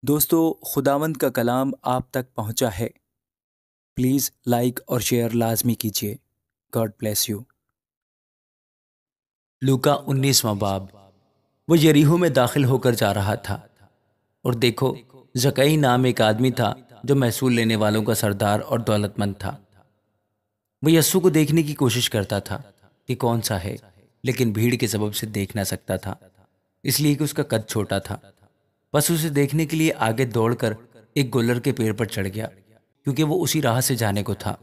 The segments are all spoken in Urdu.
دوستو، خداوند کا کلام آپ تک پہنچا ہے۔ پلیز لائک اور شیئر لازمی کیجیے۔ God bless you. لوکا 19واں باب۔ وہ یریحو میں داخل ہو کر جا رہا تھا، اور دیکھو، زکئی نام ایک آدمی تھا جو محصول لینے والوں کا سردار اور دولت مند تھا۔ وہ یسوع کو دیکھنے کی کوشش کرتا تھا کہ کون سا ہے، لیکن بھیڑ کے سبب سے دیکھ نہ سکتا تھا، اس لیے کہ اس کا قد چھوٹا تھا۔ بس اسے دیکھنے کے لیے آگے دوڑ کر ایک گلر کے پیڑ پر چڑھ گیا، کیونکہ وہ اسی راہ سے جانے کو تھا۔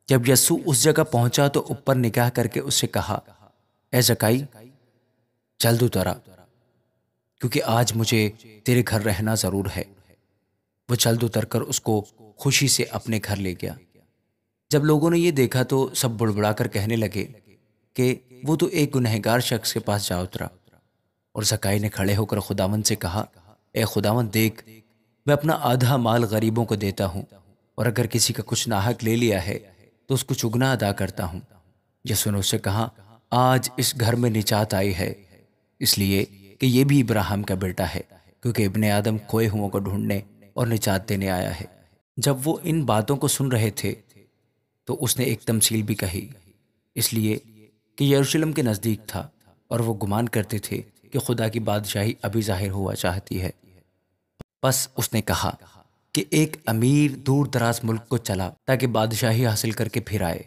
جب یسوع اس جگہ پہنچا تو اوپر نگاہ کر کے اس سے کہا، اے زکئی، جلد اتر آ، کیونکہ آج مجھے تیرے گھر رہنا ضرور ہے۔ وہ جلد اتر کر اس کو خوشی سے اپنے گھر لے گیا۔ جب لوگوں نے یہ دیکھا تو سب بڑبڑا کر کہنے لگے کہ وہ تو ایک گنہگار شخص کے پاس جا اترا۔ اور زکئی نے کھڑے ہو کر خداوند سے کہا، اے خداوند، دیکھ، میں اپنا آدھا مال غریبوں کو دیتا ہوں، اور اگر کسی کا کچھ ناحق لے لیا ہے تو اس کو چگنا ادا کرتا ہوں۔ یسوع نے اس سے کہا، آج اس گھر میں نجات آئی ہے، اس لیے کہ یہ بھی ابراہیم کا بیٹا ہے، کیونکہ ابن آدم کھوئے ہوں کو ڈھونڈنے اور نجات دینے آیا ہے۔ جب وہ ان باتوں کو سن رہے تھے تو اس نے ایک تمثیل بھی کہی، اس لیے کہ یروشلم کے نزدیک تھا، اور وہ گمان کرتے تھے کہ خدا کی بادشاہی ابھی ظاہر ہوا چاہتی ہے۔ بس اس نے کہا کہ ایک امیر دور دراز ملک کو چلا تاکہ بادشاہی حاصل کر کے پھر آئے۔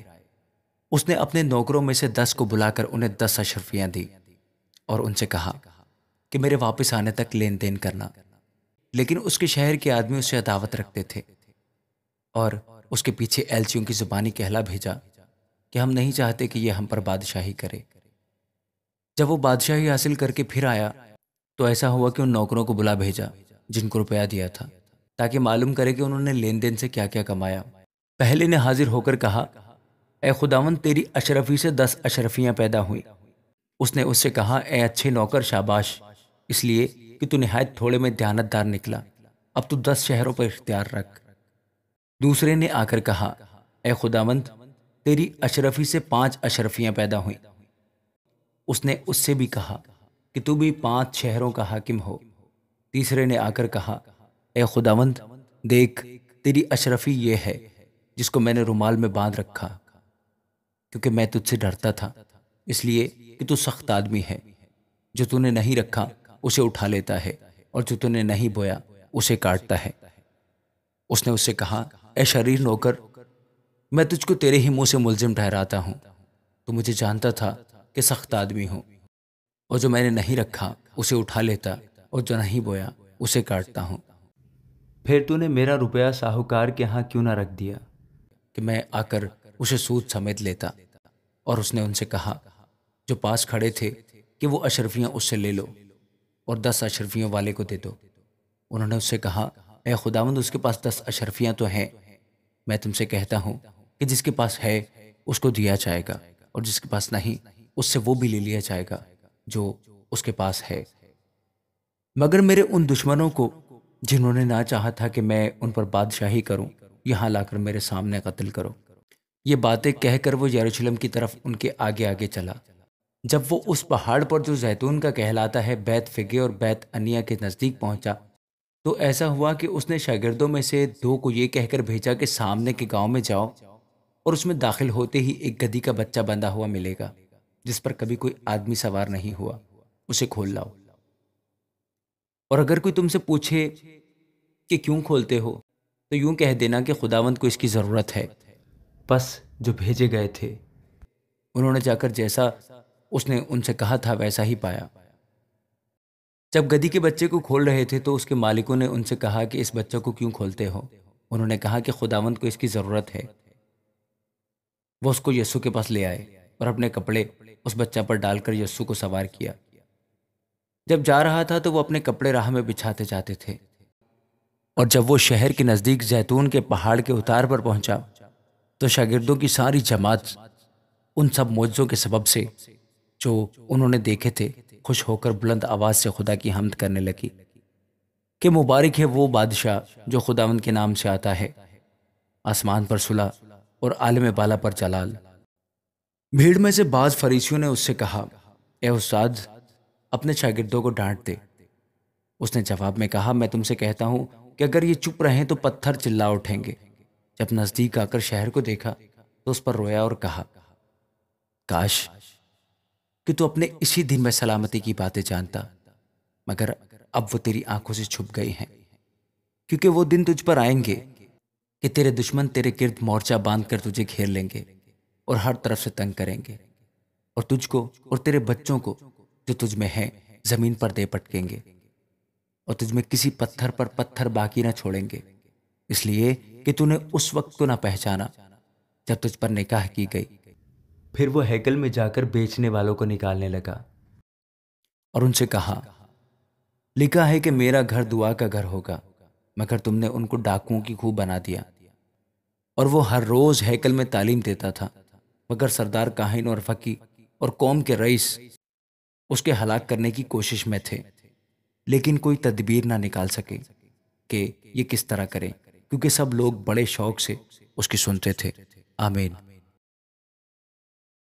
اس نے اپنے نوکروں میں سے 10 کو بلا کر انہیں 10 اشرفیاں دی، اور ان سے کہا کہ میرے واپس آنے تک لین دین کرنا۔ لیکن اس کے شہر کے آدمی اس سے عداوت رکھتے تھے، اور اس کے پیچھے ایلچیوں کی زبانی کہلا بھیجا کہ ہم نہیں چاہتے کہ یہ ہم پر بادشاہی کرے۔ جب وہ بادشاہی حاصل کر کے پھر آیا تو ایسا ہوا کہ ان نوکروں کو بلا بھیجا جن کو روپیہ دیا تھا، تاکہ معلوم کرے کہ انہوں نے لین دین سے کیا کیا کمایا۔ پہلے نے حاضر ہو کر کہا، اے خداوند، تیری اشرفی سے 10 اشرفیاں پیدا ہوئیں۔ اس نے اس سے کہا، اے اچھے نوکر، شاباش، اس لیے کہ تو نہایت تھوڑے میں دیانتدار نکلا، اب تو 10 شہروں پر اختیار رکھ۔ دوسرے نے آ کر کہا، اے خداوند، تیری اشرفی سے 5 اشرفیاں پیدا ہوئیں۔ اس نے اس سے بھی کہا کہ تو بھی 5 شہروں کا حاکم ہو۔ تیسرے نے آ کر کہا، اے خداوند، دیکھ، تیری اشرفی یہ ہے جس کو میں نے رومال میں باندھ رکھا، کیونکہ میں تجھ سے ڈرتا تھا، اس لیے کہ تو سخت آدمی ہے، جو تو نے نہیں رکھا اسے اٹھا لیتا ہے، اور جو تو نے نہیں بویا اسے کاٹتا ہے۔ اس نے اس سے کہا، اے شریر نوکر، میں تجھ کو تیرے ہی منہ سے ملزم ٹھہراتا ہوں۔ تو مجھے جانتا تھا کہ سخت آدمی ہوں، اور جو میں نے نہیں رکھا اسے اٹھا لیتا، اور جو نہیں بویا اسے کاٹتا ہوں۔ پھر تو نے میرا روپیہ ساہوکار کے ہاں کیوں نہ رکھ دیا کہ میں آ کر اسے سود سمیت لیتا؟ اور اس نے ان سے کہا جو پاس کھڑے تھے کہ وہ اشرفیاں اس سے لے لو، اور 10 اشرفیوں والے کو دے دو۔ انہوں نے اس سے کہا، اے خداوند، اس کے پاس 10 اشرفیاں تو ہیں۔ میں تم سے کہتا ہوں کہ جس کے پاس ہے اس کو دیا جائے گا، اور جس کے پاس نہیں اس سے وہ بھی لے لیا جائے گا جو اس کے پاس ہے۔ مگر میرے ان دشمنوں کو جنہوں نے نہ چاہا تھا کہ میں ان پر بادشاہی کروں، یہاں لا کر میرے سامنے قتل کرو۔ یہ باتیں کہہ کر وہ یروشلم کی طرف ان کے آگے آگے چلا۔ جب وہ اس پہاڑ پر جو زیتون کا کہلاتا ہے، بیت فگے اور بیت انیا کے نزدیک پہنچا تو ایسا ہوا کہ اس نے شاگردوں میں سے 2 کو یہ کہہ کر بھیجا کہ سامنے کے گاؤں میں جاؤ، اور اس میں داخل ہوتے ہی ایک گدھی کا بچہ بندھا ہوا ملے گا جس پر کبھی کوئی آدمی سوار نہیں ہوا، اسے کھول لاؤ۔ اور اگر کوئی تم سے پوچھے کہ کیوں کھولتے ہو تو یوں کہہ دینا کہ خداوند کو اس کی ضرورت ہے۔ بس جو بھیجے گئے تھے انہوں نے جا کر جیسا اس نے ان سے کہا تھا ویسا ہی پایا۔ جب گدھی کے بچے کو کھول رہے تھے تو اس کے مالکوں نے ان سے کہا کہ اس بچے کو کیوں کھولتے ہو؟ انہوں نے کہا کہ خداوند کو اس کی ضرورت ہے۔ وہ اس کو یسوع کے پاس لے آئے اور اپنے کپڑے اس بچہ پر ڈال کر یسوع کو سوار کیا۔ جب جا رہا تھا تو وہ اپنے کپڑے راہ میں بچھاتے جاتے تھے، اور جب وہ شہر کے نزدیک زیتون کے پہاڑ کے اتار پر پہنچا تو شاگردوں کی ساری جماعت ان سب معجزوں کے سبب سے جو انہوں نے دیکھے تھے خوش ہو کر بلند آواز سے خدا کی حمد کرنے لگی کہ مبارک ہے وہ بادشاہ جو خداوند کے نام سے آتا ہے، آسمان پر صلح اور عالم بالا پر جلال۔ بھیڑ میں سے بعض فریسیوں نے اس سے کہا، اے استاد، اپنے شاگردوں کو ڈانٹ دے۔ اس نے جواب میں کہا، میں تم سے کہتا ہوں کہ اگر یہ چپ رہیں تو پتھر چلا اٹھیں گے۔ جب نزدیک آ کر شہر کو دیکھا تو اس پر رویا اور کہا، کاش کہ تو اپنے اسی دن میں سلامتی کی باتیں جانتا، مگر اب وہ تیری آنکھوں سے چھپ گئی ہیں، کیونکہ وہ دن تجھ پر آئیں گے کہ تیرے دشمن تیرے گرد مورچہ باندھ کر تجھے گھیر لیں گے اور ہر طرف سے تنگ کریں گے، اور تجھ کو اور تیرے بچوں کو جو تجھ میں ہیں زمین پر دے پٹکیں گے، اور تجھ میں کسی پتھر پر پتھر باقی نہ چھوڑیں گے، اس لیے کہ تو نے اس وقت کو نہ پہچانا جب تجھ پر نکاح کی گئی۔ پھر وہ ہیکل میں جا کر بیچنے والوں کو نکالنے لگا اور ان سے کہا، لکھا ہے کہ میرا گھر دعا کا گھر ہوگا، مگر تم نے ان کو ڈاکوؤں کی کھوہ بنا دیا۔ اور وہ ہر روز ہیکل میں تعلیم دیتا تھا، مگر سردار کاہن اور فقی اور قوم کے رئیس اس کے ہلاک کرنے کی کوشش میں تھے، لیکن کوئی تدبیر نہ نکال سکے کہ یہ کس طرح کریں، کیونکہ سب لوگ بڑے شوق سے اس کی سنتے تھے۔ آمین۔